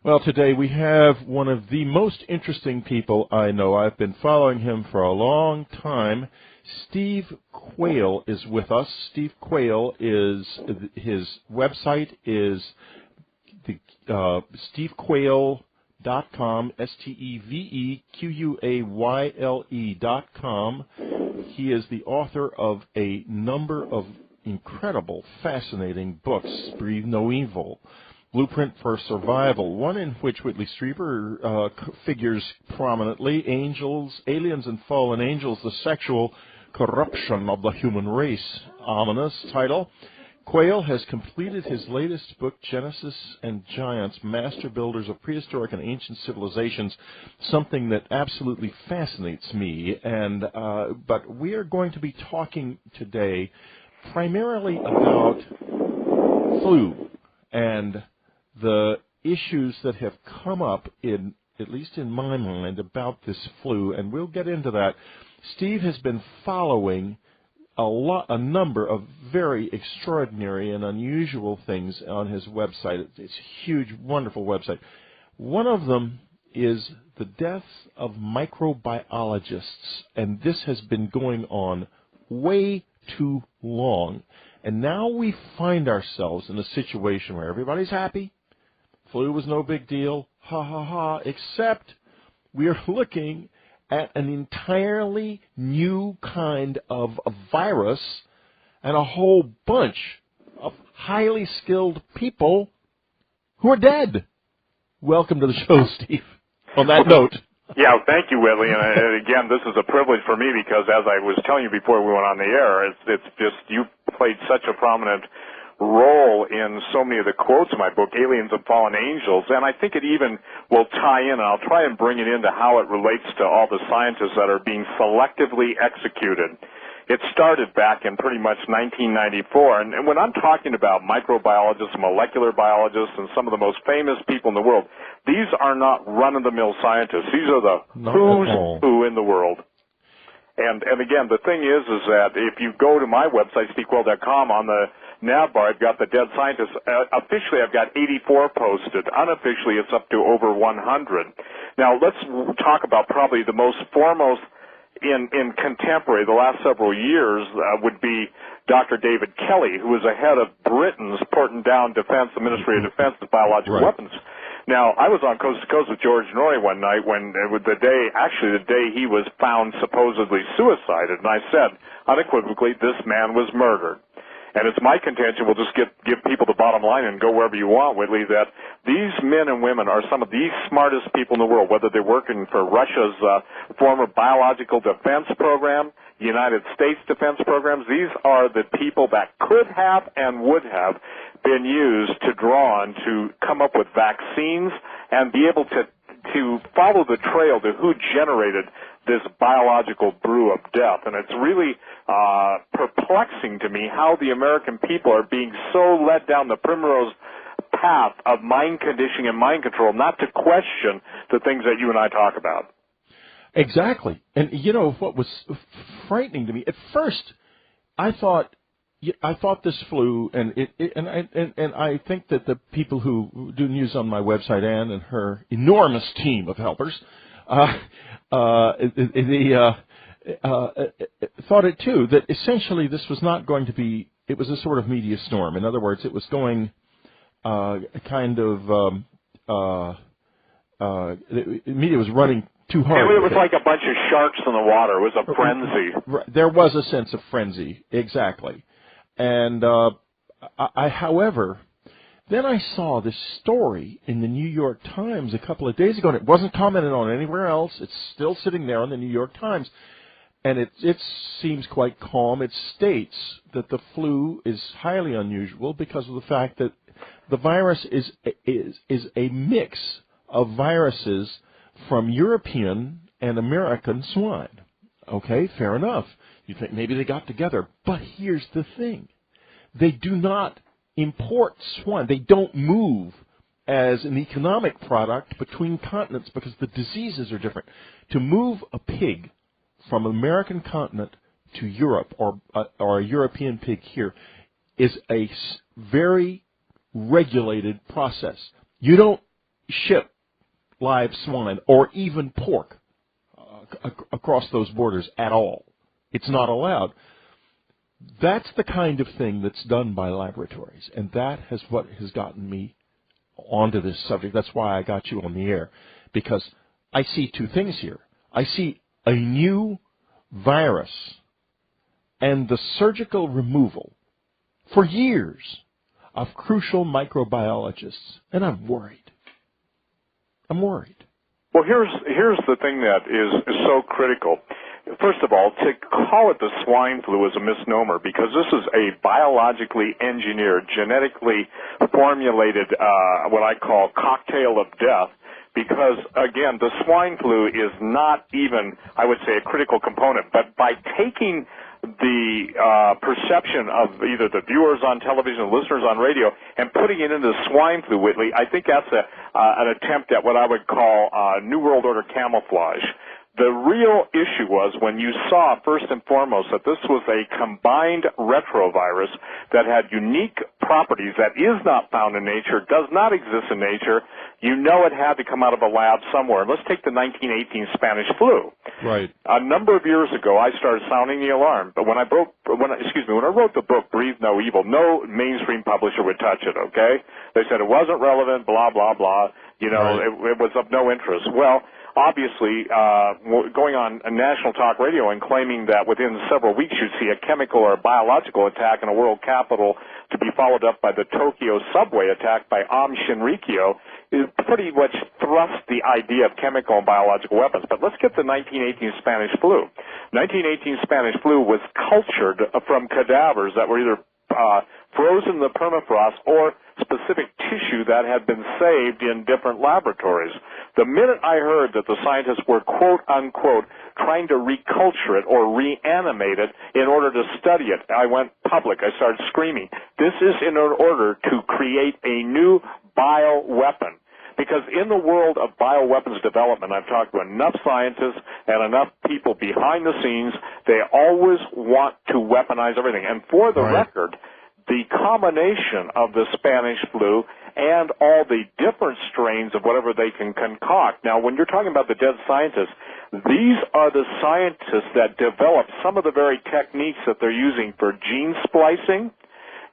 Well, today we have one of the most interesting people I know. I've been following him for a long time. Steve Quayle is with us. Steve Quayle is, his website is the stevequayle.com, SteveQuayle.com. He is the author of a number of incredible, fascinating books. Breathe No Evil, Blueprint for Survival, one in which Whitley Strieber figures prominently, Angels, Aliens and Fallen Angels, the Sexual Corruption of the Human Race, ominous title. Quayle has completed his latest book, Genesis and Giants, Master Builders of Prehistoric and Ancient Civilizations, something that absolutely fascinates me. But we are going to be talking today primarily about flu and the issues that have come up, at least in my mind, about this flu, and we'll get into that. Steve has been following a number of very extraordinary and unusual things on his website. It's a huge, wonderful website. One of them is the death of microbiologists, and this has been going on way too long. And now we find ourselves in a situation where everybody's happy. Flu was no big deal, ha ha ha, except we are looking at an entirely new kind of a virus and a whole bunch of highly skilled people who are dead. Welcome to the show, Steve. On that note. Yeah, thank you, Whitley. And again, this is a privilege for me because, as I was telling you before we went on the air, it's just you played such a prominent role in so many of the quotes in my book, Aliens and Fallen Angels, and I think it even will tie in, and I'll try and bring it into how it relates to all the scientists that are being selectively executed. It started back in pretty much 1994, and when I'm talking about microbiologists, molecular biologists, and some of the most famous people in the world, these are not run-of-the-mill scientists. These are the who's who in the world. And again, the thing is that if you go to my website, stevequayle.com, on the nav bar, I've got the dead scientists. Officially, I've got 84 posted. Unofficially, it's up to over 100. Now, let's talk about probably the most foremost in contemporary, the last several years, would be Dr. David Kelly, who was the head of Britain's Porton-Down Defense, the Ministry of Defense of Biological Weapons. Now, I was on Coast to Coast with George Norrie one night when the day he was found supposedly suicided, and I said unequivocally, this man was murdered. And it's my contention, we'll just give people the bottom line and go wherever you want, Whitley, that these men and women are some of the smartest people in the world, whether they're working for Russia's former biological defense program, United States defense programs. These are the people that could have and would have been used to draw on to come up with vaccines and be able to follow the trail to who generated this biological brew of death. And it's really perplexing to me how the American people are being so led down the primrose path of mind conditioning and mind control, not to question the things that you and I talk about. Exactly. And you know what was frightening to me? At first, I thought this flu, and I think that the people who do news on my website, Ann and her enormous team of helpers, thought it too, that essentially this was not going to be, it was a sort of media storm. In other words, it was going the media was running too hard. It was like a bunch of sharks in the water. It was a frenzy. There was a sense of frenzy, exactly. And however, then I saw this story in the New York Times a couple of days ago, and it wasn't commented on anywhere else. It's still sitting there on the New York Times, and it seems quite calm. It states that the flu is highly unusual because of the fact that the virus is a mix of viruses from European and American swine. Okay, fair enough. You think maybe they got together. But here's the thing. They do not import swine. They don't move as an economic product between continents because the diseases are different. To move a pig from American continent to Europe or a European pig here is a very regulated process. You don't ship live swine or even pork across those borders at all. It's not allowed. That's the kind of thing that's done by laboratories, and that is what has gotten me onto this subject. That's why I got you on the air, because I see two things here. I see a new virus and the surgical removal for years of crucial microbiologists, and I'm worried. I'm worried. Well, here's the thing that is so critical. First of all, to call it the swine flu is a misnomer, because this is a biologically engineered, genetically formulated, what I call cocktail of death, because, again, the swine flu is not even, I would say, a critical component. But by taking the perception of either the viewers on television, listeners on radio, and putting it into swine flu, Whitley, I think that's an attempt at what I would call New World Order camouflage. The real issue was when you saw, first and foremost, that this was a combined retrovirus that had unique properties that is not found in nature, does not exist in nature. You know it had to come out of a lab somewhere. Let's take the 1918 Spanish flu. Right. A number of years ago, I started sounding the alarm. But when I wrote the book, Breathe No Evil, no mainstream publisher would touch it, okay? They said it wasn't relevant, blah, blah, blah. You know, right. It was of no interest. Well, obviously, going on a national talk radio and claiming that within several weeks you'd see a chemical or biological attack in a world capital to be followed up by the Tokyo subway attack by Shinrikyo is pretty much thrust the idea of chemical and biological weapons. But let's get the 1918 Spanish flu. 1918 Spanish flu was cultured from cadavers that were either frozen in the permafrost or specific tissue that had been saved in different laboratories. The minute I heard that the scientists were, quote, unquote, trying to reculture it or reanimate it in order to study it, I went public. I started screaming. This is in order to create a new bioweapon. Because in the world of bioweapons development, I've talked to enough scientists and enough people behind the scenes, they always want to weaponize everything. And for the record, the combination of the Spanish flu and all the different strains of whatever they can concoct. Now, when you're talking about the dead scientists, these are the scientists that develop some of the very techniques that they're using for gene splicing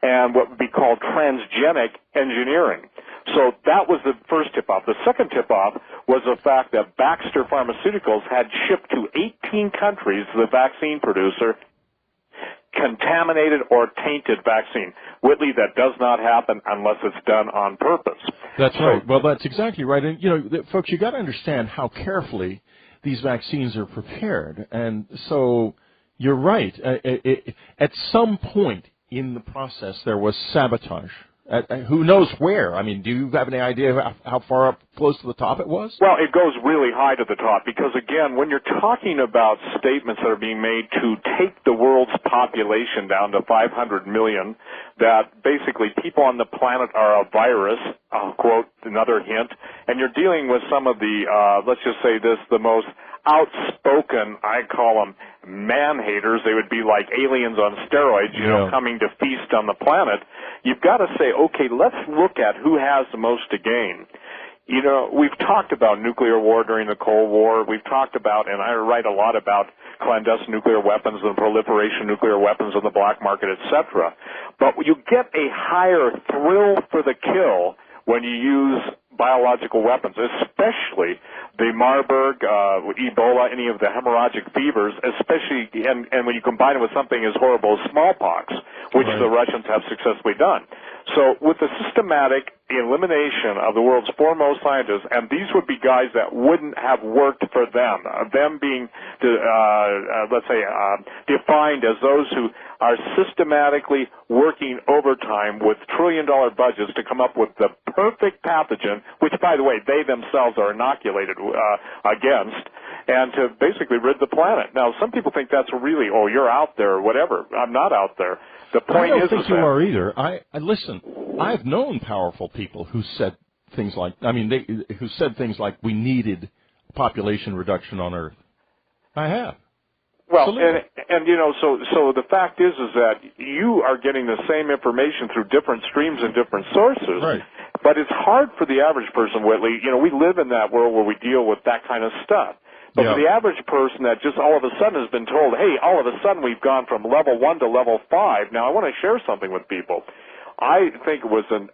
and what would be called transgenic engineering. So that was the first tip-off. The second tip-off was the fact that Baxter Pharmaceuticals had shipped to 18 countries, the vaccine producer, contaminated or tainted vaccine. Whitley, that does not happen unless it's done on purpose. That's right. Well, that's exactly right. And, you know, folks, you got to understand how carefully these vaccines are prepared. And so you're right. At some point in the process, there was sabotage. Who knows where? I mean, do you have any idea how far up close to the top it was? Well, it goes really high to the top because, again, when you're talking about statements that are being made to take the world's population down to 500 million, that basically people on the planet are a virus, I'll quote another hint, and you're dealing with some of the, let's just say this, the most outspoken, I call them man-haters. They would be like aliens on steroids, you know, coming to feast on the planet. You've got to say, okay, let's look at who has the most to gain. You know, we've talked about nuclear war during the Cold War. We've talked about, and I write a lot about clandestine nuclear weapons and proliferation of nuclear weapons on the black market, etc. But you get a higher thrill for the kill when you use biological weapons, especially the Marburg, Ebola, any of the hemorrhagic fevers, especially, and when you combine it with something as horrible as smallpox, which the Russians have successfully done. So with the systematic elimination of the world's foremost scientists, and these would be guys that wouldn't have worked for them being, let's say, defined as those who are systematically working overtime with trillion-dollar budgets to come up with the perfect pathogen, which, by the way, they themselves are inoculated against, and to basically rid the planet. Now, some people think that's really, oh, you're out there or whatever. I'm not out there. The point I don't think you are either. Listen, I've known powerful people who said things like, who said things like we needed population reduction on Earth. I have. Well, Absolutely. and you know, so the fact is that you are getting the same information through different streams and different sources. Right. But it's hard for the average person, Whitley. You know, we live in that world where we deal with that kind of stuff. But for the average person that just all of a sudden has been told, hey, all of a sudden we've gone from level 1 to level 5. Now, I want to share something with people. I think it was a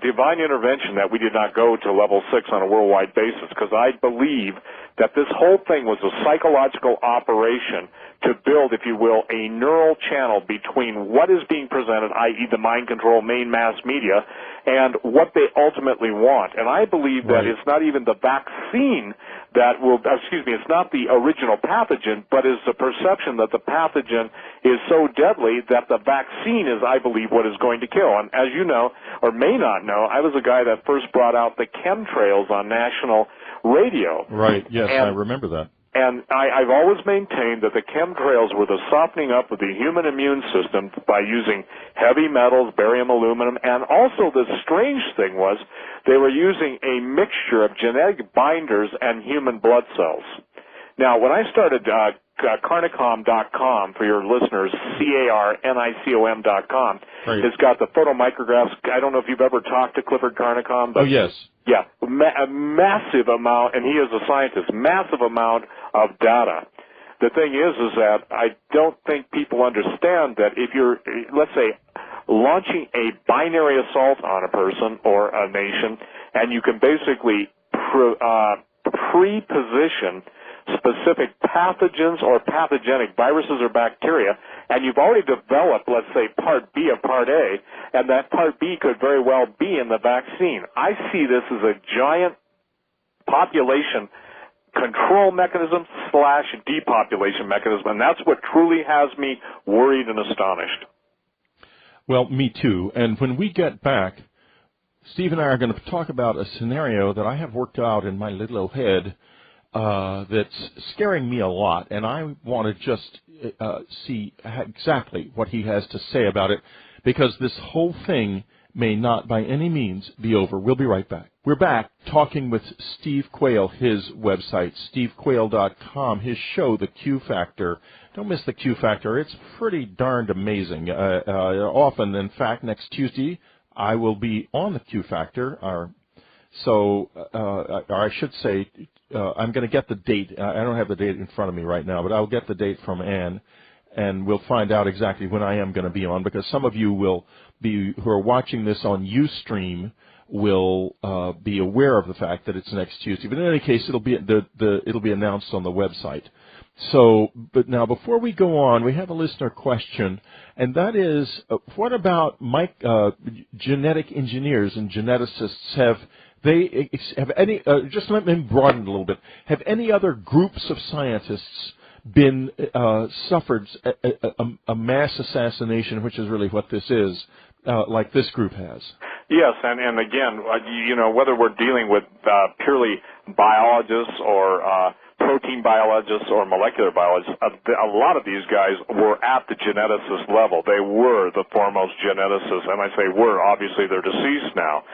divine intervention that we did not go to level 6 on a worldwide basis, because I believe that this whole thing was a psychological operation to build, if you will, a neural channel between what is being presented, i.e. the mind control main mass media, and what they ultimately want. And I believe that it's not even the vaccine that will, it's not the original pathogen, but is the perception that the pathogen is so deadly that the vaccine is, I believe, what is going to kill. And as you know, or may not know, I was the guy that first brought out the chemtrails on national radio. Right, yes, I remember that. And I've always maintained that the chemtrails were the softening up of the human immune system by using heavy metals, barium, aluminum, and also the strange thing was they were using a mixture of genetic binders and human blood cells. Now, when I started Carnicom.com, for your listeners, CARNICOM.com, it's got the photomicrographs. I don't know if you've ever talked to Clifford Carnicom. But yes. Yeah, a massive amount, and he is a scientist, massive amount of data. The thing is that I don't think people understand that if you're, let's say, launching a binary assault on a person or a nation, and you can basically pre-position specific pathogens or pathogenic viruses or bacteria, and you've already developed, let's say, Part B of Part A, and that Part B could very well be in the vaccine. I see this as a giant population control mechanism / depopulation mechanism, and that's what truly has me worried and astonished. Well, me too. And when we get back, Steve and I are going to talk about a scenario that I have worked out in my little head that's scaring me a lot, and I want to just see exactly what he has to say about it, because this whole thing may not by any means be over. We'll be right back. We're back talking with Steve Quayle, his website, stevequayle.com, his show, The Q Factor. Don't miss The Q Factor. It's pretty darned amazing. Often, in fact, next Tuesday, I will be on The Q Factor. Or I should say, I'm going to get the date. I don't have the date in front of me right now, but I'll get the date from Ann, and we'll find out exactly when I am going to be on, because some of you will be, who are watching this on Ustream, will be aware of the fact that it's next Tuesday. But in any case, it'll be it'll be announced on the website. So, but now before we go on, we have a listener question, and that is, what about genetic engineers and geneticists? Have any? Just let me broaden it a little bit. Have any other groups of scientists been suffered a mass assassination, which is really what this is, like this group has? Yes, and again, you know, whether we're dealing with purely biologists or protein biologists or molecular biologists, a lot of these guys were at the geneticist level. They were the foremost geneticists, and I say were, obviously they're deceased now.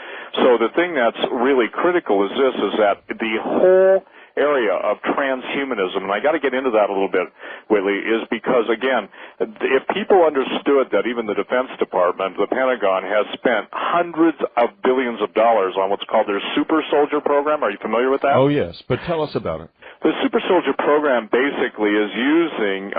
So the thing that's really critical is this, is that the whole area of transhumanism, and I got to get into that a little bit, Whitley, is because, again, if people understood that even the Defense Department, the Pentagon, has spent hundreds of billions of dollars on what's called their Super Soldier program. Are you familiar with that? Oh, yes, but tell us about it. The Super Soldier program basically is using,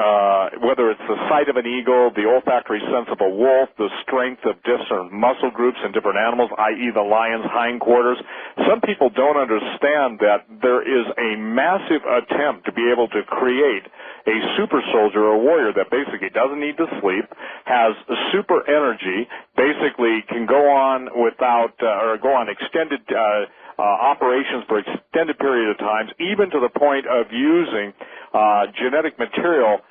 whether it's the sight of an eagle, the olfactory sense of a wolf, the strength of different muscle groups in different animals, i.e. the lion's hindquarters. Some people don't understand that there is a massive attempt to be able to create a super soldier or warrior that basically doesn't need to sleep, has super energy, basically can go on without, or go on extended operations for extended period of times, even to the point of using genetic material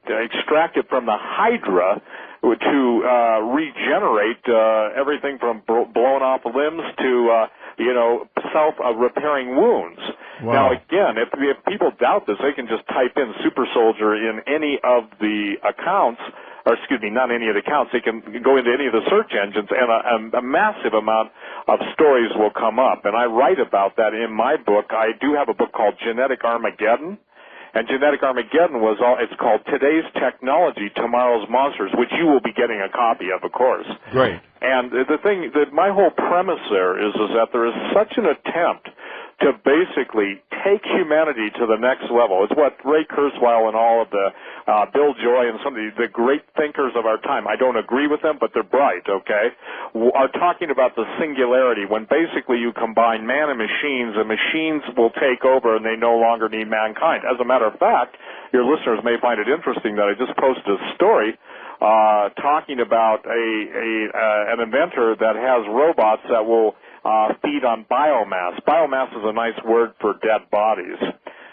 extracted from the Hydra to regenerate everything from blown off limbs to self-repairing wounds. Wow. Now, again, if people doubt this, they can just type in super soldier in any of the accounts, or excuse me, not any of the accounts. They can go into any of the search engines, and a massive amount of stories will come up. And I write about that in my book. I do have a book called Genetic Armageddon, And Genetic Armageddon was it's called Today's Technology, Tomorrow's Monsters, which you will be getting a copy of course. Great. And the thing, my whole premise there is that there is such an attempt to basically take humanity to the next level. It's what Ray Kurzweil and all of the Bill Joy and some of the great thinkers of our time, I don't agree with them, but they're bright, okay, are talking about the singularity, when basically you combine man and machines will take over and they no longer need mankind. As a matter of fact, your listeners may find it interesting that I just posted a story talking about an inventor that has robots that will feed on biomass. Biomass is a nice word for dead bodies.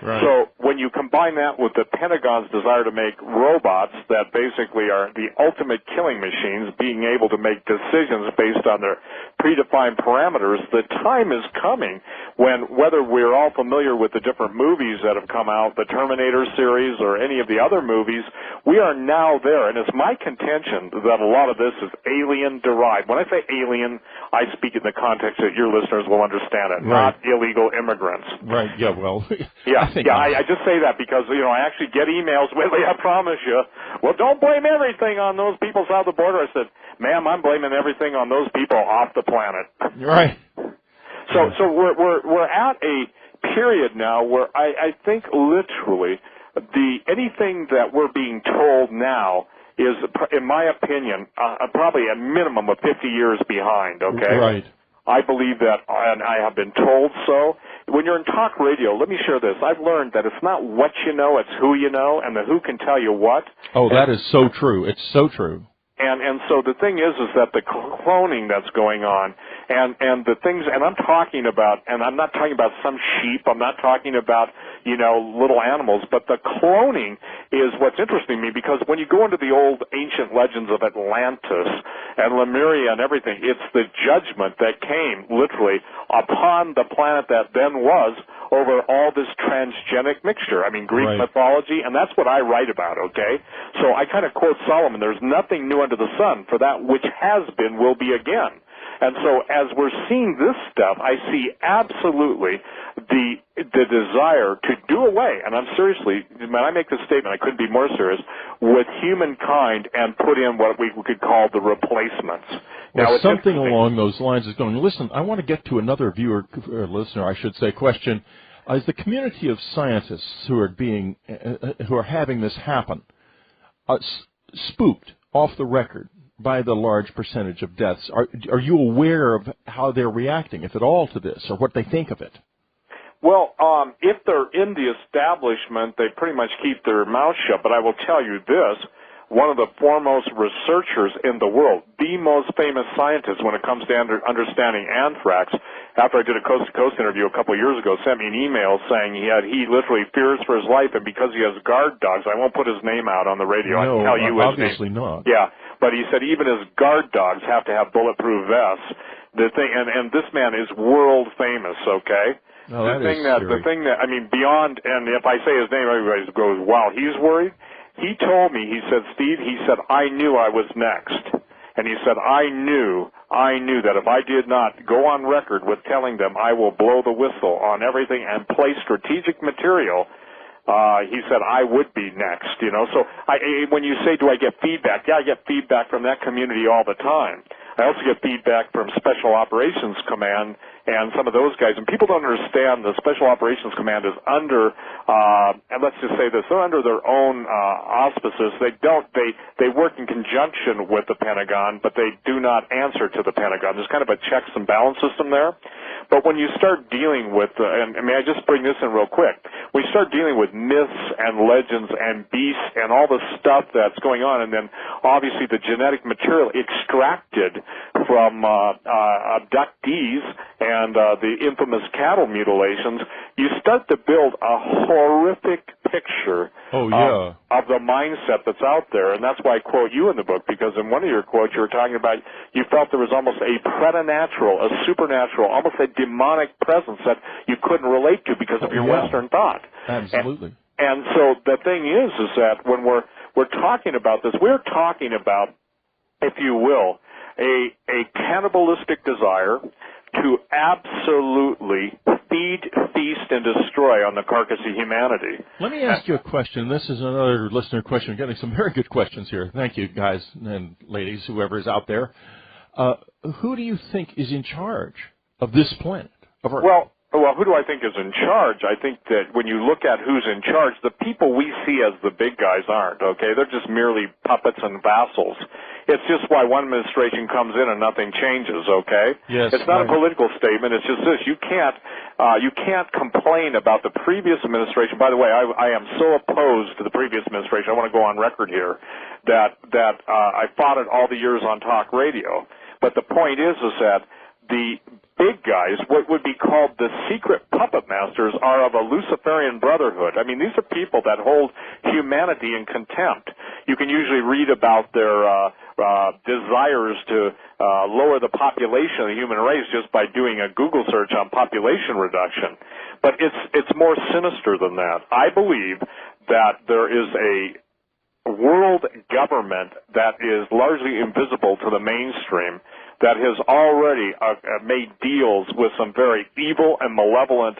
Right. So when you combine that with the Pentagon's desire to make robots that basically are the ultimate killing machines, being able to make decisions based on their predefined parameters, the time is coming when, whether we're all familiar with the different movies that have come out, the Terminator series or any of the other movies, we are now there. And it's my contention that a lot of this is alien-derived. When I say alien, I speak in the context that your listeners will understand it, right. Not illegal immigrants. Right, yeah, well... Yeah. I just say that because, I actually get emails, Whitley, I promise you. Well, don't blame everything on those people south of the border. I said, ma'am, I'm blaming everything on those people off the planet. Right. So we're at a period now where I think literally anything that we're being told now is, in my opinion, probably a minimum of 50 years behind, okay? Right. I believe that, and I have been told so. When you're in talk radio, let me share this. I've learned that it's not what you know, it's who you know, and the who can tell you what. Oh, that is so true. It's so true. And so the thing is that the cloning that's going on, and the things, and I'm talking about, and I'm not talking about some sheep, I'm not talking about, little animals, but the cloning is what's interesting to me, because when you go into the old ancient legends of Atlantis and Lemuria and everything, it's the judgment that came literally upon the planet that then was over all this transgenic mixture. I mean, Greek mythology, and that's what I write about, okay? So I kind of quote Solomon, there's nothing new under the sun, for that which has been will be again. And so as we're seeing this stuff, I see absolutely the desire to do away, and I'm seriously, when I make this statement, I couldn't be more serious, with humankind and put in what we could call the replacements. Well, now, something along those lines is going, listen, I want to get to another viewer, or listener, I should say, question. Is the community of scientists who are having this happen spooked off the record by the large percentage of deaths? Are you aware of how they're reacting, if at all, to this, or what they think of it? Well, if they're in the establishment, they pretty much keep their mouth shut. But I will tell you this, one of the foremost researchers in the world, the most famous scientist when it comes to understanding anthrax, after I did a coast-to-coast interview a couple of years ago, sent me an email saying he literally fears for his life, and because he has guard dogs, I won't put his name out on the radio. No, I can tell you obviously not. Yeah, but he said even his guard dogs have to have bulletproof vests. The thing, and this man is world famous, okay? No, the thing that, I mean, beyond, and if I say his name, everybody goes, wow, he's worried. He told me, he said, Steve, I knew I was next. And he said, I knew that if I did not go on record with telling them I will blow the whistle on everything and play strategic material, he said I would be next, So when you say, do I get feedback? Yeah, I get feedback from that community all the time. I also get feedback from Special Operations Command and some of those guys. And people don't understand the Special Operations Command is under, and let's just say this, they're under their own auspices. They work in conjunction with the Pentagon, but they do not answer to the Pentagon. There's kind of a checks and balance system there. But when you start dealing with, and may I just bring this in real quick, we start dealing with myths and legends and beasts and all the stuff that's going on, and then obviously the genetic material extracted from abductees and the infamous cattle mutilations, you start to build a horrific picture of the mindset that's out there. And that's why I quote you in the book, because in one of your quotes you were talking about you felt there was almost a preternatural, a supernatural, almost a demonic presence that you couldn't relate to because of your Western thought. Absolutely. And so the thing is that when we're talking about this, we're talking about, if you will, a cannibalistic desire to absolutely feed, feast, and destroy on the carcass of humanity. Let me ask you a question. This is another listener question. We're getting some very good questions here. Thank you, guys and ladies, whoever is out there. Who do you think is in charge of this planet, of Earth? Well, who do I think is in charge? I think that when you look at who's in charge, the people we see as the big guys aren't, okay? They're just merely puppets and vassals. It's just why one administration comes in and nothing changes, okay? Yes, it's not a political statement. It's just this. You can't complain about the previous administration. By the way, I am so opposed to the previous administration. I want to go on record here that I fought it all the years on talk radio. But the point is that the big guys, what would be called the secret puppet masters, are of a Luciferian brotherhood. I mean, these are people that hold humanity in contempt. You can usually read about their desires to lower the population of the human race just by doing a Google search on population reduction. But it's more sinister than that. I believe that there is a world government that is largely invisible to the mainstream, that has already made deals with some very evil and malevolent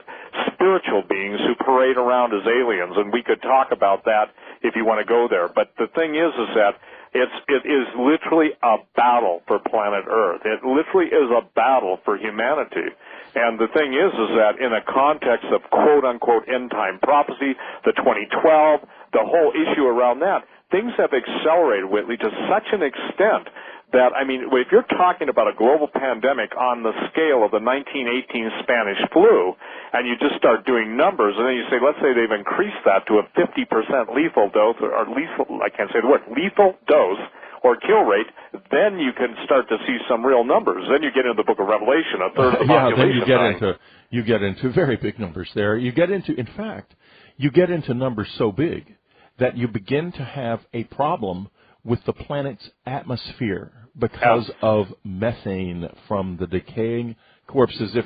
spiritual beings who parade around as aliens, and we could talk about that if you want to go there. But the thing is that it is literally a battle for planet Earth. It literally is a battle for humanity. And the thing is that in a context of quote-unquote end-time prophecy, the 2012, the whole issue around that, things have accelerated, Whitley, to such an extent that, I mean, if you're talking about a global pandemic on the scale of the 1918 Spanish flu, and you just start doing numbers, and then you say, let's say they've increased that to a 50% lethal dose, or lethal, I can't say the word, lethal dose, or kill rate, then you can start to see some real numbers. Then you get into the book of Revelation, a third of the population. Then you get into very big numbers there. You get into, in fact, you get into numbers so big that you begin to have a problem with the planet's atmosphere because of methane from the decaying corpses.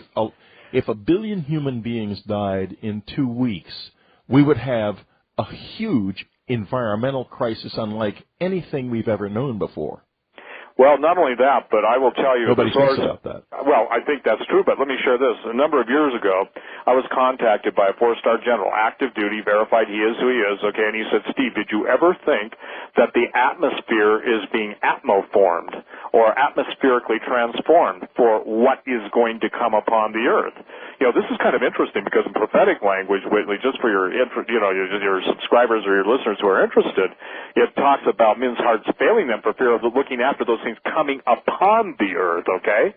If a billion human beings died in 2 weeks, we would have a huge environmental crisis unlike anything we've ever known before. Well, not only that, but I will tell you... Nobody thinks about that. Well, I think that's true, but let me share this. A number of years ago, I was contacted by a 4-star general, active duty, verified he is who he is, okay, and he said, Steve, did you ever think that the atmosphere is being atmoformed or atmospherically transformed for what is going to come upon the Earth? You know, this is kind of interesting because in prophetic language, Whitley, just for your subscribers or your listeners who are interested, it talks about men's hearts failing them for fear of looking after those things coming upon the Earth, okay?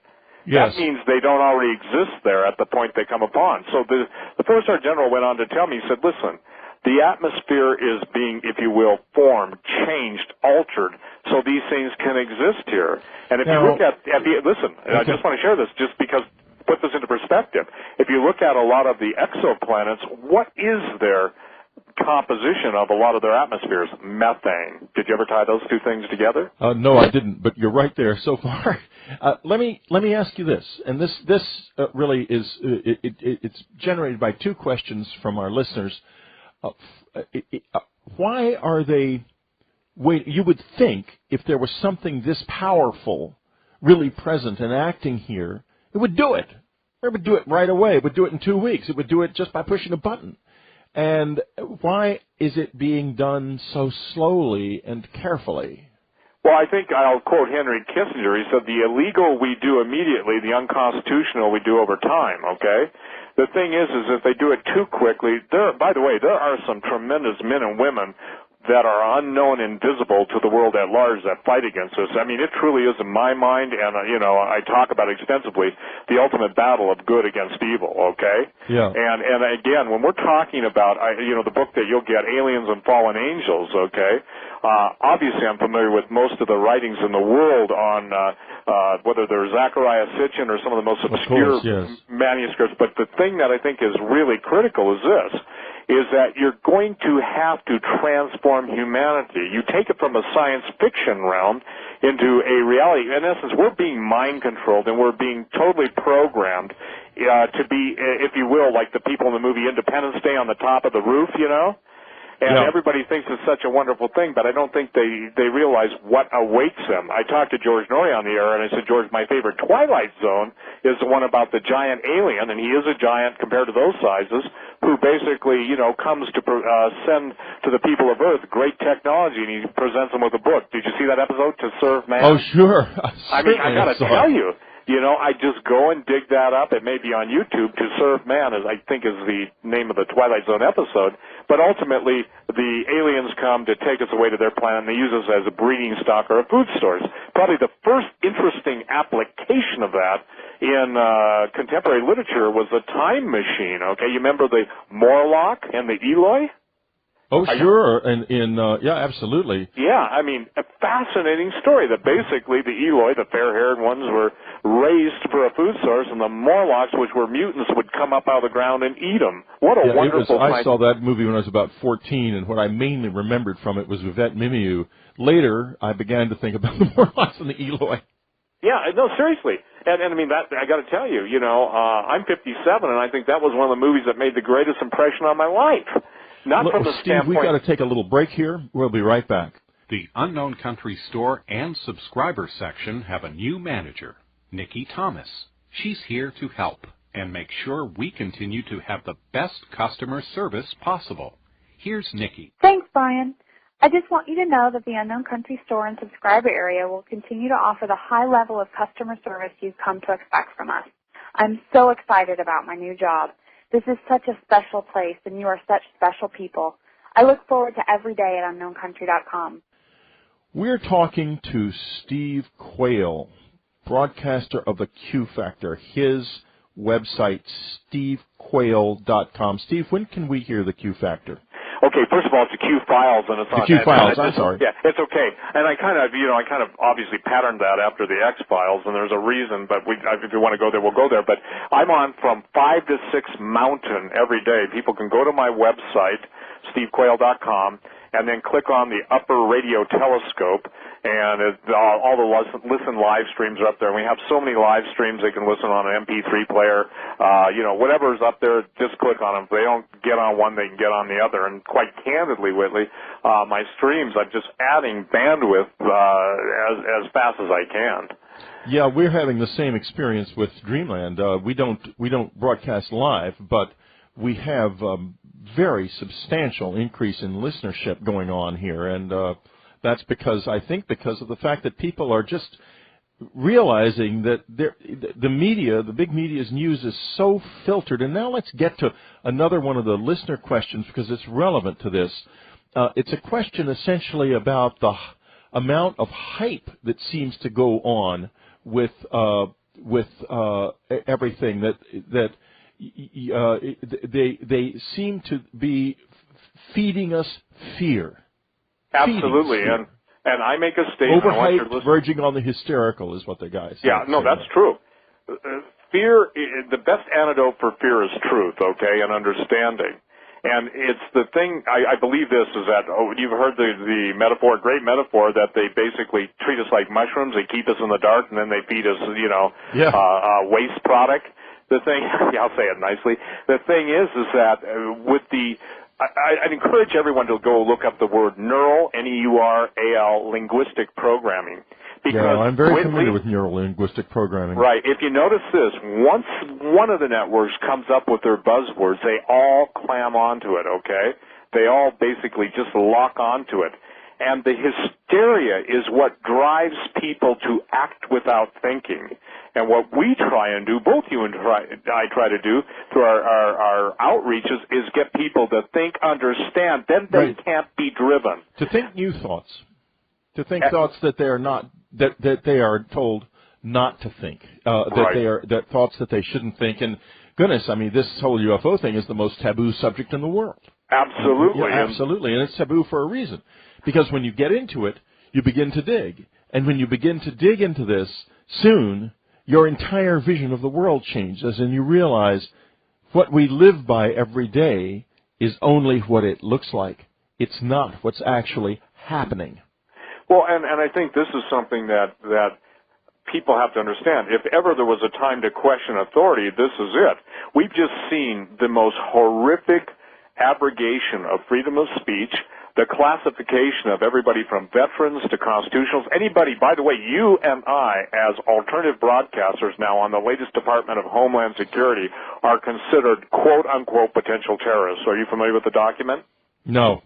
Yes. That means they don't already exist there at the point they come upon. So the 4-star general went on to tell me, he said, listen, the atmosphere is being, if you will, formed, changed, altered, so these things can exist here. And if you look at listen, okay. I just want to share this just because, put this into perspective. If you look at a lot of the exoplanets, what is their composition of a lot of their atmospheres? Methane. Did you ever tie those two things together? No, I didn't, but you're right there so far. Let me ask you this, and this really is it's generated by 2 questions from our listeners. Why are they? You would think if there was something this powerful, really present and acting here, it would do it. It would do it right away. It would do it in 2 weeks. It would do it just by pushing a button. And why is it being done so slowly and carefully? Well, I think I'll quote Henry Kissinger. He said, the illegal we do immediately, the unconstitutional we do over time, okay? The thing is if they do it too quickly, by the way, there are some tremendous men and women that are unknown and invisible to the world at large that fight against us. I mean, it truly is, in my mind, and, I talk about extensively, the ultimate battle of good against evil, okay? Yeah. And again, when we're talking about, the book that you'll get, Aliens and Fallen Angels, okay, obviously I'm familiar with most of the writings in the world on whether they're Zechariah Sitchin or some of the most obscure manuscripts, but the thing that I think is really critical is this, is that you're going to have to transform humanity. You take it from a science fiction realm into a reality. In essence, we're being mind-controlled and we're being totally programmed to be, if you will, like the people in the movie Independence Day on the top of the roof, And everybody thinks it's such a wonderful thing, but I don't think they realize what awaits them. I talked to George Norrie on the air, and I said, George, my favorite Twilight Zone is the one about the giant alien, and he is a giant compared to those sizes, who basically, comes to send to the people of Earth great technology, and he presents them with a book. Did you see that episode, To Serve Man? Oh, sure. I mean, I got to tell you. I just go and dig that up. It may be on YouTube. To Serve Man is the name of the Twilight Zone episode. But ultimately, the aliens come to take us away to their planet, and they use us as a breeding stock or a food source. Probably the first interesting application of that in contemporary literature was the time machine. Okay, you remember the Morlock and the Eloi? Oh, sure, and absolutely. Yeah, I mean, a fascinating story that basically the Eloi, the fair-haired ones, were raised for a food source, and the Morlocks, which were mutants, would come up out of the ground and eat them. What a wonderful I saw that movie when I was about 14, and what I mainly remembered from it was Yvette Mimieux. Later, I began to think about the Morlocks and the Eloi. Yeah, no, seriously. And I mean, that I got to tell you, I'm 57, and I think that was one of the movies that made the greatest impression on my life. Not from the Steve, standpoint... we've got to take a little break here. We'll be right back. The Unknown Country store and subscriber section have a new manager, Nikki Thomas. She's here to help and make sure we continue to have the best customer service possible. Here's Nikki. Thanks, Brian. I just want you to know that the Unknown Country store and subscriber area will continue to offer the high level of customer service you've come to expect from us. I'm so excited about my new job. This is such a special place, and you are such special people. I look forward to every day at UnknownCountry.com. We're talking to Steve Quayle, broadcaster of the Q Factor. His website, stevequayle.com. Steve, when can we hear the Q Factor? Okay, first of all, it's the Q Files, and it's the Q Files. I'm sorry. Yeah, it's okay. And I kind of obviously patterned that after the X Files, and there's a reason. But if you want to go there, we'll go there. But I'm on from 5 to 6 Mountain every day. People can go to my website, stevequayle.com, and then click on the upper radio telescope, and all the listen live streams are up there. And we have so many live streams they can listen on an MP3 player. Whatever's up there, just click on them. If they don't get on one, they can get on the other. And quite candidly, Whitley, my streams, I'm just adding bandwidth as fast as I can. Yeah, we're having the same experience with Dreamland. We don't broadcast live, but we have very substantial increase in listenership going on here, and that's because of the fact that people are just realizing that the media, the big media's news is so filtered. And now let's get to another one of the listener questions because it's relevant to this. It's a question essentially about the amount of hype that seems to go on with everything that they seem to be feeding us fear. Absolutely, and I make a statement. Overhyped, verging on the hysterical is what the guys say. Yeah, no, that's true. Fear, the best antidote for fear is truth, okay, and understanding. And it's the thing, I believe this is that, you've heard the metaphor, great metaphor, that they basically treat us like mushrooms, they keep us in the dark, and then they feed us, waste product. The thing, I'll say it nicely, the thing is that with I'd encourage everyone to go look up the word neural, N-E-U-R-A-L, linguistic programming. Because I'm very familiar with neuro-linguistic programming. Right. If you notice this, once one of the networks comes up with their buzzwords, they all clam onto it, okay? They all basically just lock onto it. And the hysteria is what drives people to act without thinking. And what we try and do, both you and I try to do through our outreaches, is get people to think, understand, then they can't be driven. To think new thoughts. To think thoughts that they are not, that they are told not to think. That thoughts that they shouldn't think. And goodness, I mean, this whole UFO thing is the most taboo subject in the world. Absolutely. Yeah, absolutely. And it's taboo for a reason. Because when you get into it, you begin to dig. And when you begin to dig into this, soon your entire vision of the world changes, and you realize what we live by every day is only what it looks like. It's not what's actually happening. Well, and I think this is something that people have to understand. If ever there was a time to question authority, this is it. We've just seen the most horrific abrogation of freedom of speech, the classification of everybody from veterans to constitutionals, anybody, by the way, you and I, as alternative broadcasters now on the latest Department of Homeland Security, are considered quote-unquote potential terrorists. Are you familiar with the document? No.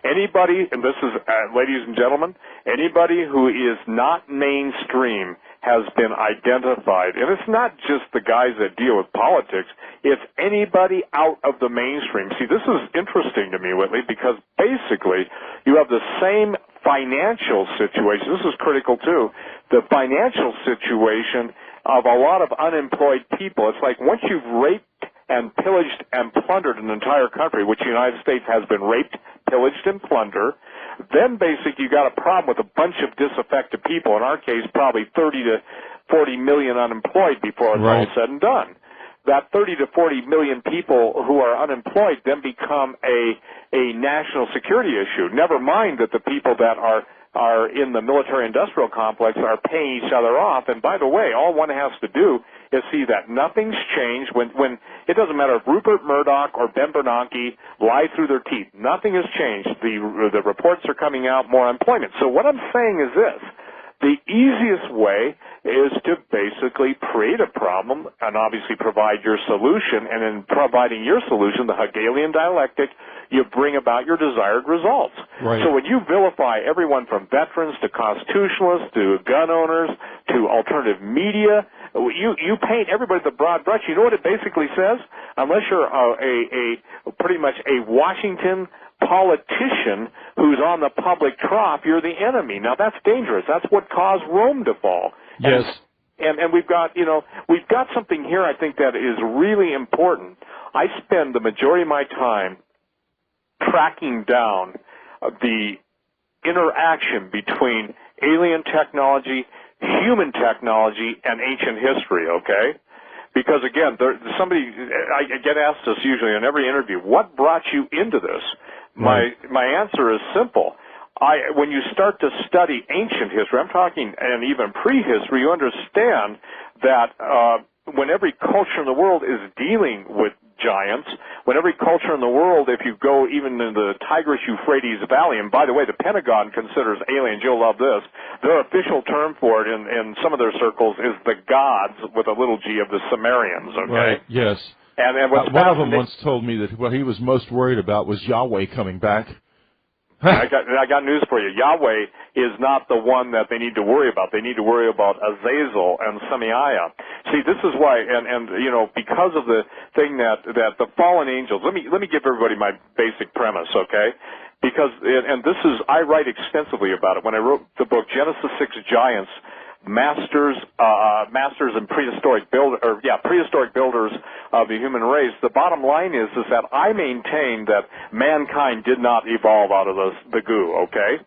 Anybody, and this is, ladies and gentlemen, anybody who is not mainstream has been identified. And it's not just the guys that deal with politics. It's anybody out of the mainstream. See, this is interesting to me, Whitley, because basically you have the same financial situation. This is critical, too. The financial situation of a lot of unemployed people. It's like once you've raped and pillaged and plundered an entire country, which the United States has been raped, pillaged, and plundered, then basically you got a problem with a bunch of disaffected people. In our case, probably 30 to 40 million unemployed before it's all said and done. That 30 to 40 million people who are unemployed then become a national security issue. Never mind that the people that are in the military-industrial complex are paying each other off. And by the way, all one has to do is see that nothing's changed when it doesn't matter if Rupert Murdoch or Ben Bernanke lie through their teeth. Nothing has changed. The reports are coming out, more employment. So what I'm saying is this. The easiest way is to basically create a problem and obviously provide your solution. And in providing your solution, the Hegelian dialectic, you bring about your desired results. Right. So when you vilify everyone from veterans to constitutionalists to gun owners to alternative media, you paint everybody with a broad brush. You know what it basically says? Unless you're pretty much a Washington politician who's on the public trough, you're the enemy. Now that's dangerous. That's what caused Rome to fall. Yes. And we've got something here I think that is really important. I spend the majority of my time tracking down the interaction between alien technology, human technology, and ancient history, okay? Because, again, I get asked this usually in every interview, what brought you into this? Right. My answer is simple. When you start to study ancient history, I'm talking, and even prehistory, you understand that when every culture in the world is dealing with giants, when every culture in the world, if you go even in the Tigris-Euphrates Valley, and by the way, the Pentagon considers aliens, you'll love this, their official term for it in some of their circles is the gods, with a little g, of the Sumerians, okay? Right, yes. And one of them once told me that what he was most worried about was Yahweh coming back. I got news for you. Yahweh is not the one that they need to worry about. They need to worry about Azazel and Semiah. See, this is why, and because of the thing that the fallen angels. Let me give everybody my basic premise, okay? Because I write extensively about it when I wrote the book Genesis 6 Giants. Masters and prehistoric builders of the human race. The bottom line is that I maintain that mankind did not evolve out of the goo, okay?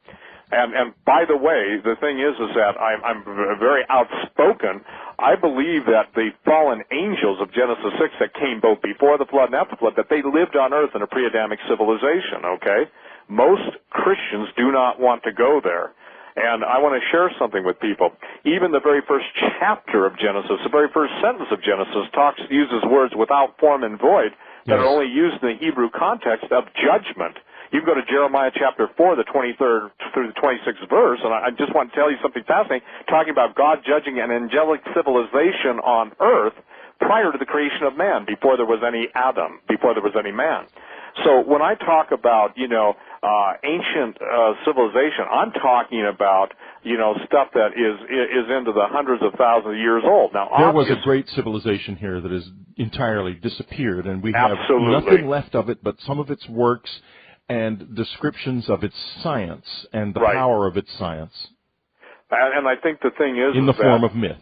And by the way, the thing is that I'm very outspoken. I believe that the fallen angels of Genesis 6 that came both before the flood and after the flood, that they lived on earth in a pre-Adamic civilization, okay? Most Christians do not want to go there. And I want to share something with people. Even the very first chapter of Genesis, the very first sentence of Genesis uses words without form and void that are only used in the Hebrew context of judgment. You can go to Jeremiah chapter 4, the 23rd through the 26th verse, and I just want to tell you something fascinating, talking about God judging an angelic civilization on earth prior to the creation of man, before there was any Adam, before there was any man. So when I talk about, ancient civilization, I'm talking about, stuff that is into the hundreds of thousands of years old. Now, there was a great civilization here that has entirely disappeared, and we have nothing left of it but some of its works and descriptions of its science and the power of its science. And I think the thing is in the form of myth.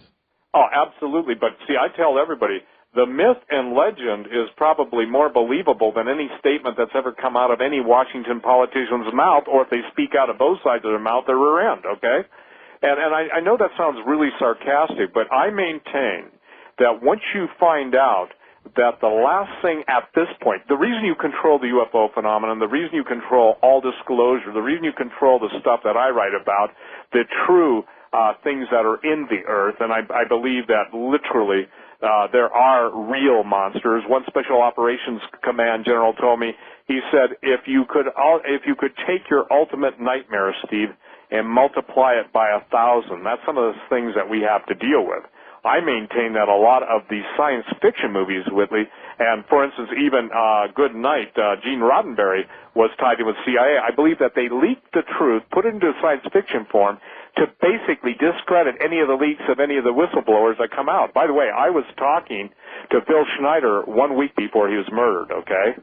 Oh, absolutely. But see, I tell everybody, the myth and legend is probably more believable than any statement that's ever come out of any Washington politician's mouth, or if they speak out of both sides of their mouth, their rear end, okay? And I know that sounds really sarcastic, but I maintain that once you find out that the last thing at this point, the reason you control the UFO phenomenon, the reason you control all disclosure, the reason you control the stuff that I write about, the true things that are in the earth, and I believe that literally there are real monsters. One Special Operations Command general told me, he said, if you could take your ultimate nightmare, Steve, and multiply it by 1,000, that's some of the things that we have to deal with. I maintain that a lot of the science fiction movies, Whitley, and for instance, even Good Night, Gene Roddenberry was tied in with CIA. I believe that they leaked the truth, put it into science fiction form, to basically discredit any of the leaks of any of the whistleblowers that come out. By the way, I was talking to Phil Schneider 1 week before he was murdered, okay?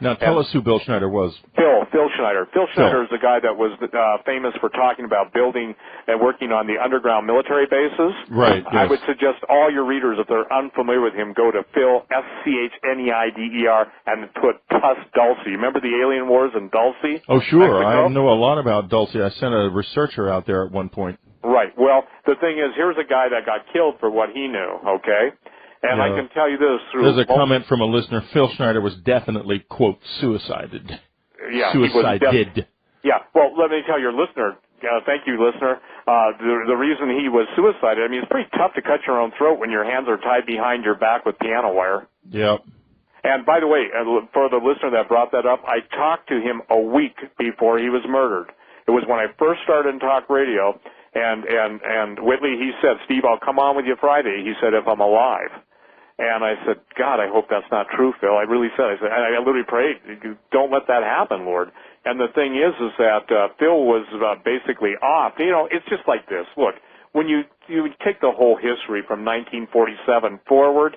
Now, tell us who Bill Schneider was. Phil Schneider. Phil Schneider is the guy that was famous for talking about building and working on the underground military bases. Right, yes. I would suggest all your readers, if they're unfamiliar with him, go to Phil, Schneider, and put plus Dulce. Remember the alien wars in Dulce? Oh, sure. Mexico? I know a lot about Dulce. I sent a researcher out there at one point. Right. Well, the thing is, here's a guy that got killed for what he knew, okay? And I can tell you this through... There's a comment from a listener. Phil Schneider was definitely, quote, suicided. Yeah, Suicided. Yeah, well, let me tell your listener, thank you, listener, the reason he was suicided, I mean, it's pretty tough to cut your own throat when your hands are tied behind your back with piano wire. Yep. And by the way, for the listener that brought that up, I talked to him a week before he was murdered. It was when I first started in talk radio, and Whitley, he said, Steve, I'll come on with you Friday, he said, if I'm alive. And I said, God, I hope that's not true, Phil. I really said, I literally prayed, don't let that happen, Lord. And the thing is that Phil was basically off. You know, it's just like this. Look, when you take the whole history from 1947 forward,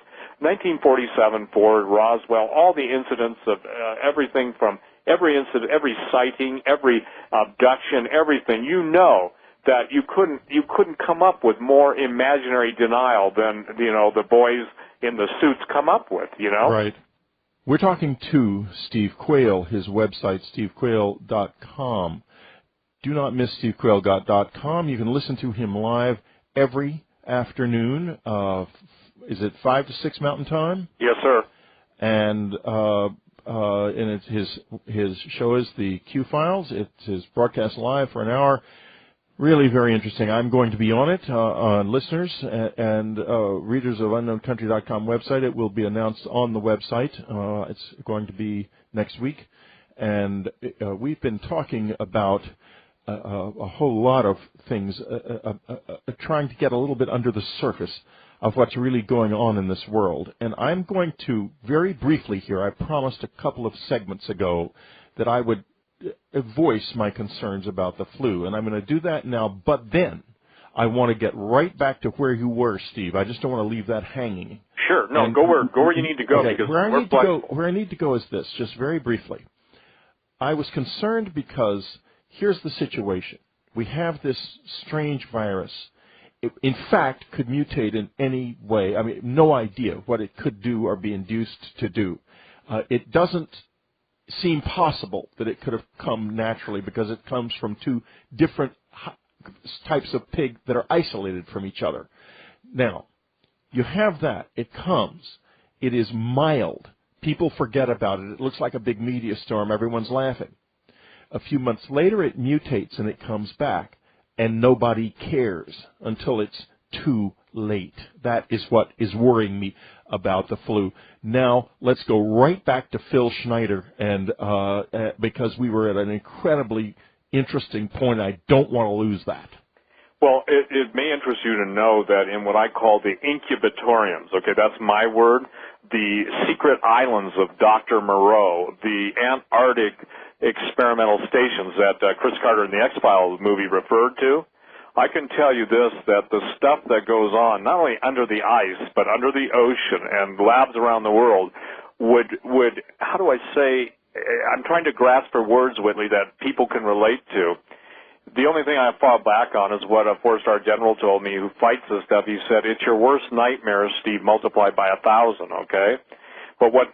Roswell, all the incidents of everything from every incident, every sighting, every abduction, everything, you know that you couldn't come up with more imaginary denial than, you know, the boys in the suits come up with, you know? Right. We're talking to Steve Quayle, his website, stevequayle.com. Do not miss stevequayle.com. You can listen to him live every afternoon. Is it 5 to 6 Mountain Time? Yes, sir. And it's his show is the Q Files. It's his broadcast live for an hour. Really very interesting. I'm going to be on it, listeners and readers of UnknownCountry.com website. It will be announced on the website. It's going to be next week. And we've been talking about a whole lot of things, trying to get a little bit under the surface of what's really going on in this world. And I'm going to, very briefly here, I promised a couple of segments ago that I would voice my concerns about the flu, and I'm going to do that now, but then I want to get right back to where you were, Steve. I just don't want to leave that hanging. Sure. No, go where you need to go. Okay, because where I need to go is this, just very briefly. I was concerned because here's the situation. We have this strange virus. It, in fact, could mutate in any way. I mean, no idea what it could do or be induced to do. It doesn't seem possible that it could have come naturally because it comes from two different types of pig that are isolated from each other. Now, you have that. It comes. It is mild. People forget about it. It looks like a big media storm. Everyone's laughing. A few months later, it mutates and it comes back, and nobody cares until it's too late. That is what is worrying me about the flu. Now, let's go right back to Phil Schneider, and because we were at an incredibly interesting point. I don't want to lose that. Well, it may interest you to know that in what I call the incubatoriums, okay, that's my word, the secret islands of Dr. Moreau, the Antarctic experimental stations that Chris Carter in the X-Files movie referred to, I can tell you this, that the stuff that goes on, not only under the ice, but under the ocean and labs around the world, would how do I say, I'm trying to grasp for words, Whitley, that people can relate to. The only thing I fall back on is what a four-star general told me who fights this stuff. He said, it's your worst nightmare, Steve, multiplied by 1,000, okay? But what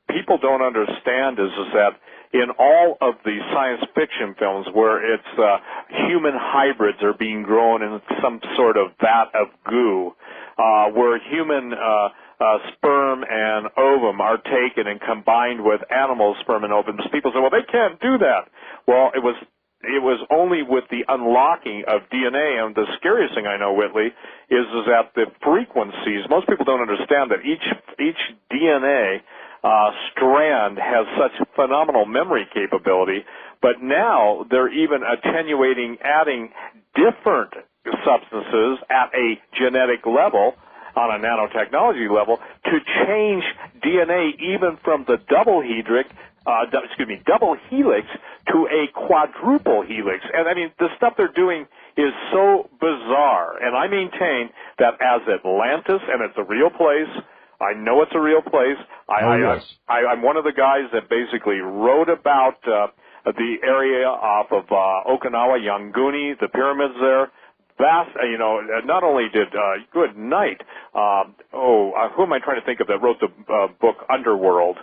people don't understand is that in all of the science fiction films where it's human hybrids are being grown in some sort of vat of goo, where human sperm and ovum are taken and combined with animal sperm and ovum, people say, well, they can't do that. Well, it was it was only with the unlocking of DNA, and the scariest thing I know, Whitley, is that the frequencies, most people don't understand that each DNA strand has such phenomenal memory capability, but now they're even attenuating, adding different substances at a genetic level, on a nanotechnology level, to change DNA even from the double helix to a quadruple helix. And I mean, the stuff they're doing is so bizarre. And I maintain that as Atlantis, and it's a real place, I know it's a real place. I'm one of the guys that basically wrote about the area off of Okinawa, Yanguni, the pyramids there. Vast, not only did good night. Who am I trying to think of that wrote the book Underworld?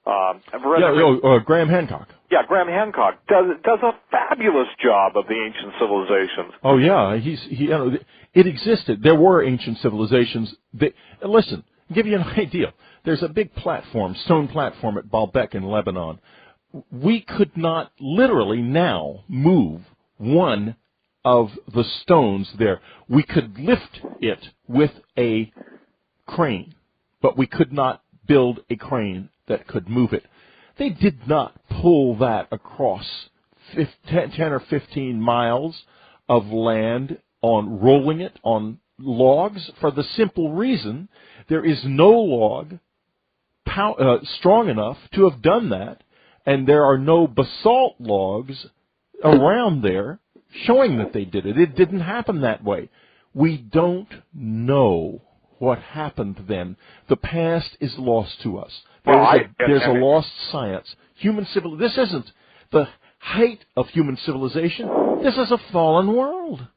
Graham Hancock. Yeah, Graham Hancock does a fabulous job of the ancient civilizations. Oh yeah, it existed. There were ancient civilizations. Listen, to give you an idea. There's a big stone platform at Baalbek in Lebanon. We could not literally now move one of the stones there. We could lift it with a crane, but we could not build a crane that could move it. They did not pull that across 10 or 15 miles of land rolling it on logs, for the simple reason there is no log strong enough to have done that, and there are no basalt logs around there showing that they did it. It didn't happen that way. We don't know what happened then. The past is lost to us. There's a lost science. This isn't the height of human civilization. This is a fallen world.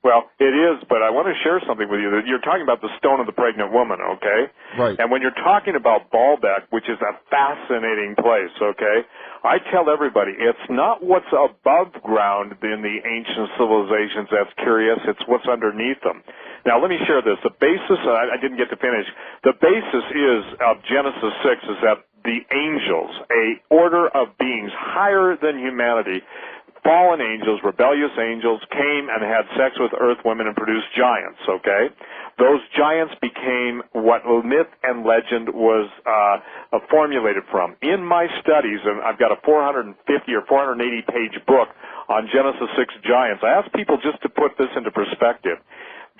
Well, it is, but I want to share something with you. You're talking about the stone of the pregnant woman, okay? Right. And when you're talking about Baalbek, which is a fascinating place, okay, I tell everybody it's not what's above ground in the ancient civilizations that's curious, it's what's underneath them. Now, let me share this. The basis, I didn't get to finish, the basis of Genesis 6 is that the angels, a order of beings higher than humanity, fallen angels, rebellious angels, came and had sex with earth women and produced giants, okay? Those giants became what myth and legend was formulated from. In my studies, and I've got a 450 or 480-page book on Genesis 6 giants, I ask people just to put this into perspective,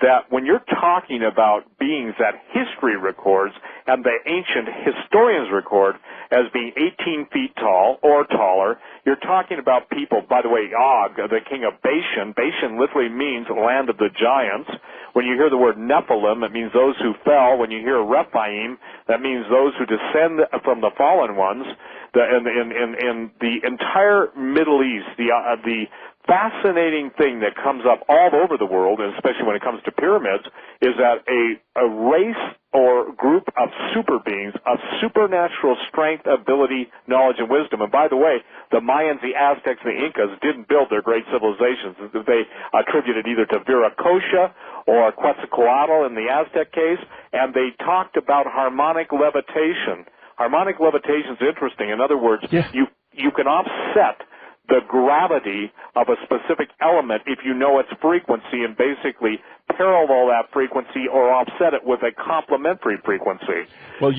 that when you're talking about beings that history records and the ancient historians record as being 18 feet tall or taller, you're talking about people, by the way, Og, the king of Bashan. Bashan literally means land of the giants. When you hear the word Nephilim, it means those who fell. When you hear Rephaim, that means those who descend from the fallen ones. In the entire Middle East, the fascinating thing that comes up all over the world, and especially when it comes to pyramids, is that a race or group of super beings of supernatural strength, ability, knowledge, and wisdom. And by the way, the Mayans, the Aztecs, and the Incas didn't build their great civilizations. They attributed either to Viracocha or Quetzalcoatl in the Aztec case, and they talked about harmonic levitation. Harmonic levitation is interesting. In other words, you can offset the gravity of a specific element if you know its frequency and basically parallel that frequency or offset it with a complementary frequency. Well,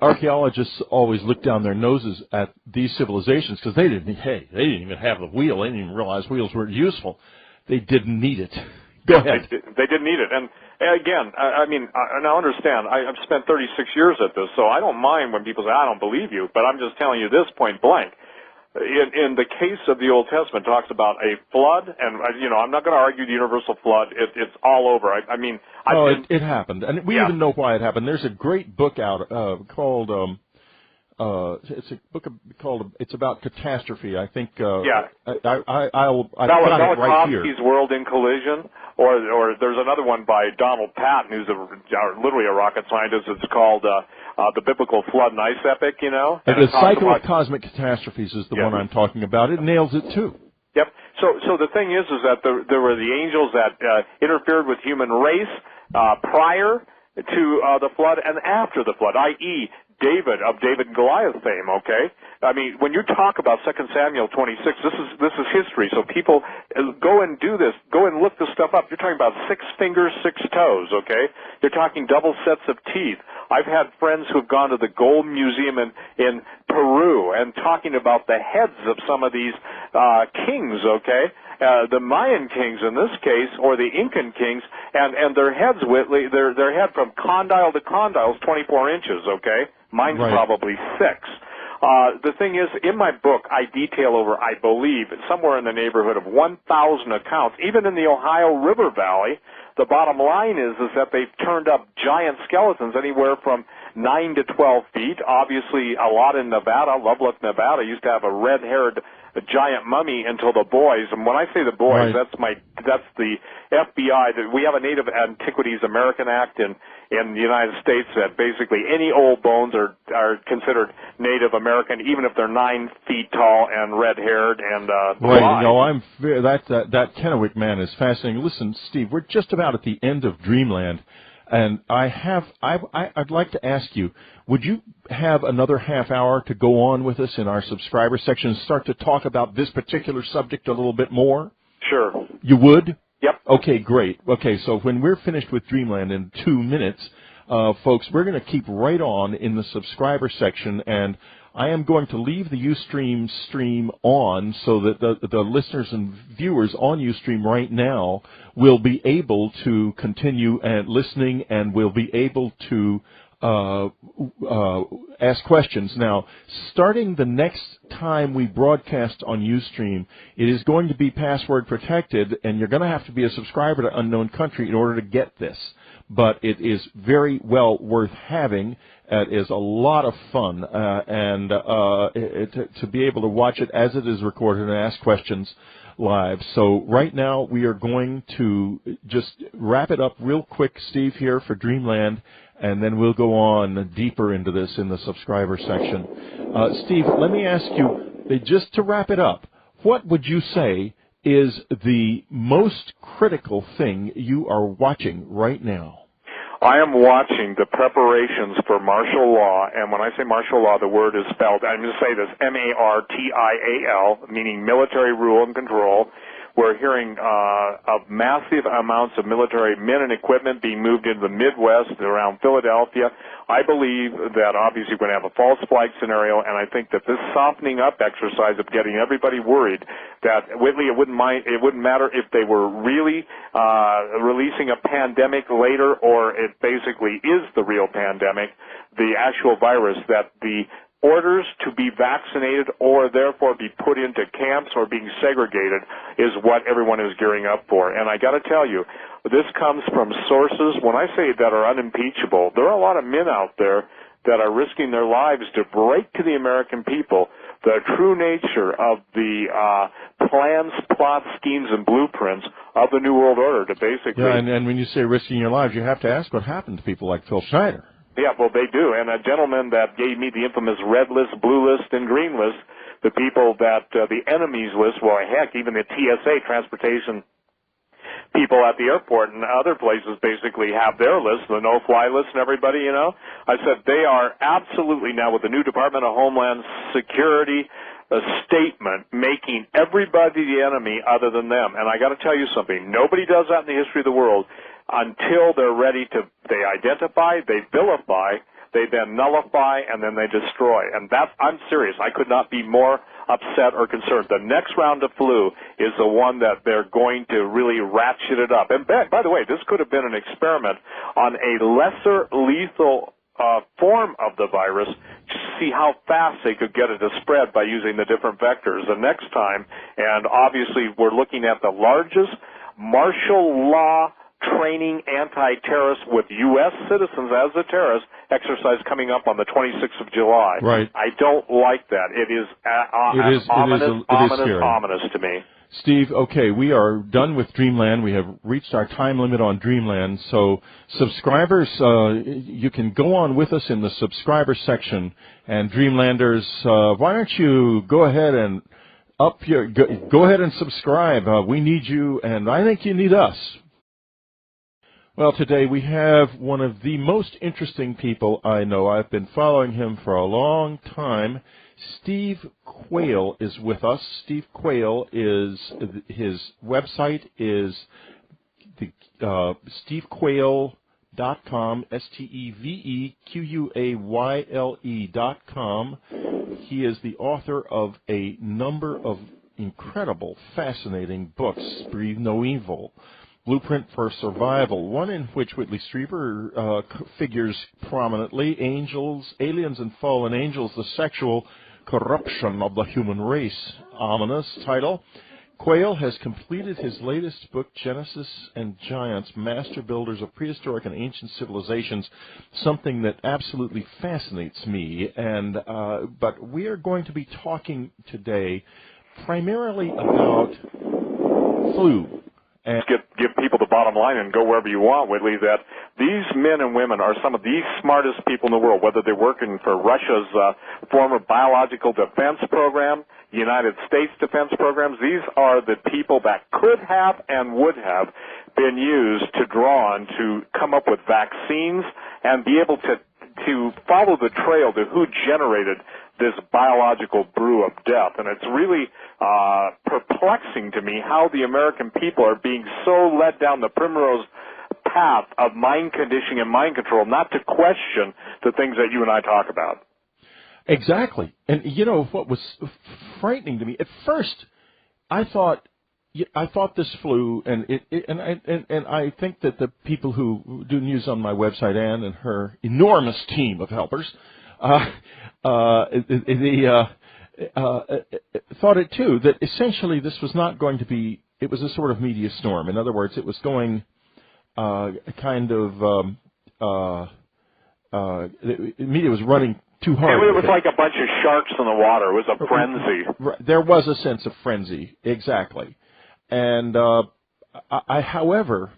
archaeologists always look down their noses at these civilizations because they didn't even have the wheel. They didn't even realize wheels were useful. They didn't need it. Go ahead. They didn't need it. And again, now understand, I've spent 36 years at this, so I don't mind when people say, I don't believe you, but I'm just telling you this point blank. In the case of the Old Testament, talks about a flood, and I'm not going to argue the universal flood. It's all over. It happened, and we even know why it happened. There's a great book out called it's about catastrophe. I think I'll put it right here. Velikovsky's World in Collision, or there's another one by Donald Patton, who's literally a rocket scientist. It's called the Biblical Flood and Ice Epic, And the Cycle of Cosmic Catastrophes is the one I'm talking about. It nails it, too. Yep. So the thing is that there were the angels that interfered with human race prior to the flood and after the flood, i.e., David and Goliath fame, okay? I mean, when you talk about 2 Samuel 26, this is history. So people go and do this. Go and look this stuff up. You're talking about 6 fingers, 6 toes, okay? You're talking double sets of teeth. I've had friends who've gone to the Gold Museum in Peru and talking about the heads of some of these kings, okay? The Mayan kings in this case, or the Incan kings, and their heads, Whitley, their head from condyle to condyle is 24 inches, okay? Mine's probably 6. The thing is, in my book, I detail over, I believe, somewhere in the neighborhood of 1,000 accounts, even in the Ohio River Valley. The bottom line is that they've turned up giant skeletons anywhere from 9 to 12 feet. Obviously, a lot in Nevada. Lovelock, Nevada used to have a red-haired giant mummy until the boys. And when I say the boys, that's the FBI. We have a Native Antiquities American Act in the United States that basically any old bones are considered Native American, even if they're 9 feet tall and red-haired and right. No, that Kennewick man is fascinating. Listen, Steve, we're just about at the end of Dreamland. And I'd like to ask you, would you have another half hour to go on with us in our subscriber section and start to talk about this particular subject a little bit more? Sure. You would? Yep. Okay, great. Okay, so when we're finished with Dreamland in 2 minutes, folks, we're going to keep right on in the subscriber section, and I am going to leave the Ustream stream on so that the listeners and viewers on Ustream right now will be able to continue listening and will be able to ask questions. Now, starting the next time we broadcast on Ustream, it is going to be password protected, and you're going to have to be a subscriber to Unknown Country in order to get this. But it is very well worth having. It is a lot of fun, to be able to watch it as it is recorded and ask questions live. So right now we are going to just wrap it up real quick, Steve, here for Dreamland, and then we'll go on deeper into this in the subscriber section. Steve, let me ask you, just to wrap it up, what would you say is the most critical thing you are watching right now? I am watching the preparations for martial law, and when I say martial law, the word is spelled, I'm going to say this, M-A-R-T-I-A-L, meaning military rule and control. We're hearing of massive amounts of military men and equipment being moved into the Midwest, around Philadelphia. I believe that obviously we're going to have a false flag scenario, and I think that this softening up exercise of getting everybody worried that, Whitley, it wouldn't matter if they were really releasing a pandemic later, or it basically is the real pandemic, the actual virus, that the orders to be vaccinated or therefore be put into camps or being segregated is what everyone is gearing up for. And I got to tell you, this comes from sources, when I say that are unimpeachable, there are a lot of men out there that are risking their lives to break to the American people the true nature of the plans, plots, schemes, and blueprints of the New World Order to basically... Yeah, and when you say risking your lives, you have to ask what happened to people like Phil Schneider. Yeah, well, they do. And a gentleman that gave me the infamous red list, blue list, and green list, the people that, the enemies list, well, heck, even the TSA, transportation people at the airport and other places basically have their list, the no-fly list and everybody, you know. I said they are absolutely now with the new Department of Homeland Security statement making everybody the enemy other than them. And I got to tell you something. Nobody does that in the history of the world until they're ready to, they identify, they vilify, they then nullify, and then they destroy. And that's, I'm serious. I could not be more upset or concerned. The next round of flu is the one that they're going to really ratchet it up. And by the way, this could have been an experiment on a lesser lethal form of the virus to see how fast they could get it to spread by using the different vectors the next time. And obviously we're looking at the largest martial law training anti-terrorists with U.S. citizens as a terrorist exercise coming up on the 26th of July. Right. I don't like that. It is ominous to me. Steve, okay, we are done with Dreamland. We have reached our time limit on Dreamland. So subscribers, you can go on with us in the subscriber section. And Dreamlanders, why don't you go ahead and go ahead and subscribe. We need you, and I think you need us. Well, today we have one of the most interesting people I know. I've been following him for a long time. Steve Quayle is with us. Steve Quayle his website is the stevequayle.com, STEVEQUAYLE.com. He is the author of a number of incredible, fascinating books, Breathe No Evil, Blueprint for Survival, one in which Whitley Strieber figures prominently, Angels, Aliens and Fallen Angels, the Sexual Corruption of the Human Race, ominous title. Quayle has completed his latest book, Genesis and Giants, Master Builders of Prehistoric and Ancient Civilizations, something that absolutely fascinates me. But we are going to be talking today primarily about flu. And give people the bottom line and go wherever you want, Whitley, that these men and women are some of the smartest people in the world, whether they're working for Russia's former biological defense program, United States defense programs. These are the people that could have and would have been used to draw on to come up with vaccines and be able to follow the trail to who generated this biological brew of death. And it's really perplexing to me how the American people are being so led down the primrose path of mind conditioning and mind control, not to question the things that you and I talk about. Exactly. And you know what was frightening to me? At first, I thought this flu, and I think that the people who do news on my website, Ann and her enormous team of helpers, thought it too, that essentially this was not going to be, it was a sort of media storm. In other words, it was going the media was running too hard. It was like a bunch of sharks in the water. It was a frenzy. There was a sense of frenzy, exactly. And however,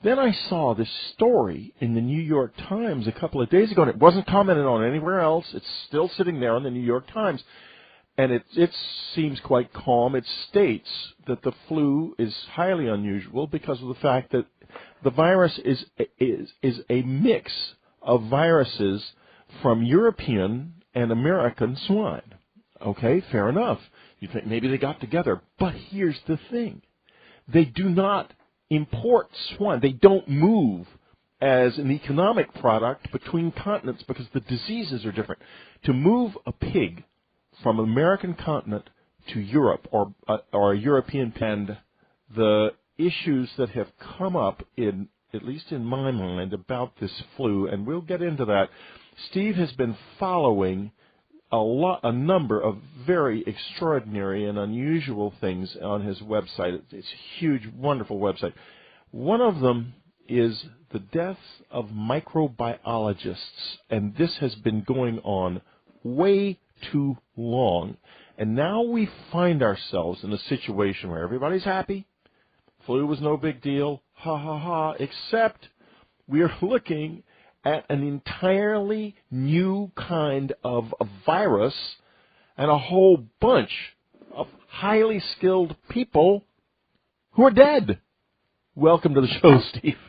then I saw this story in the New York Times a couple of days ago, and it wasn't commented on anywhere else. It's still sitting there on the New York Times, and it seems quite calm. It states that the flu is highly unusual because of the fact that the virus is a mix of viruses from European and American swine. Okay, fair enough. You think maybe they got together. But here's the thing. They do not import swine. They don't move as an economic product between continents because the diseases are different. To move a pig from an American continent to Europe or a European, and the issues that have come up, in at least in my mind, about this flu, and we'll get into that. Steve has been following a number of very extraordinary and unusual things on his website. It's a huge, wonderful website. One of them is the deaths of microbiologists, and this has been going on way too long. And now we find ourselves in a situation where everybody's happy. Flu was no big deal, ha ha ha, except we are looking at an entirely new kind of a virus and a whole bunch of highly skilled people who are dead. Welcome to the show, Steve.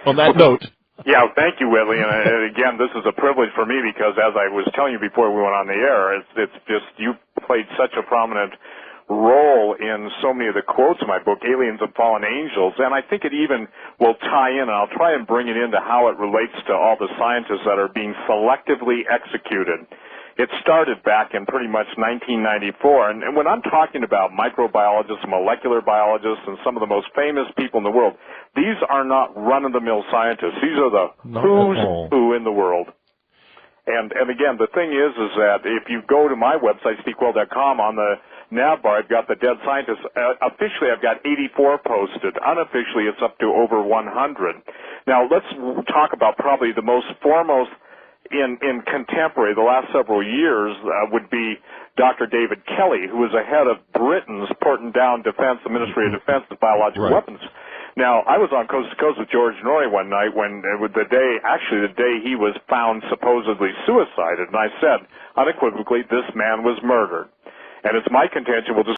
On that note. Yeah, thank you, Whitley. And again, this is a privilege for me because, as I was telling you before we went on the air, it's just you played such a prominent role in so many of the quotes in my book, Aliens and Fallen Angels, and I think it even will tie in, and I'll try and bring it into how it relates to all the scientists that are being selectively executed. It started back in pretty much 1994, and when I'm talking about microbiologists, molecular biologists, and some of the most famous people in the world, these are not run-of-the-mill scientists. These are the who's who in the world. And again, the thing is that if you go to my website, stevequayle.com, on the nav bar, I've got the dead scientists. Officially, I've got 84 posted. Unofficially, it's up to over 100. Now, let's talk about probably the most foremost in contemporary, the last several years, would be Dr. David Kelly, who was the head of Britain's Porton-Down Defense, the Ministry of Defense of Biological Weapons. Now, I was on Coast to Coast with George Norrie one night when the day he was found supposedly suicided, and I said unequivocally, this man was murdered. And it's my contention, we'll just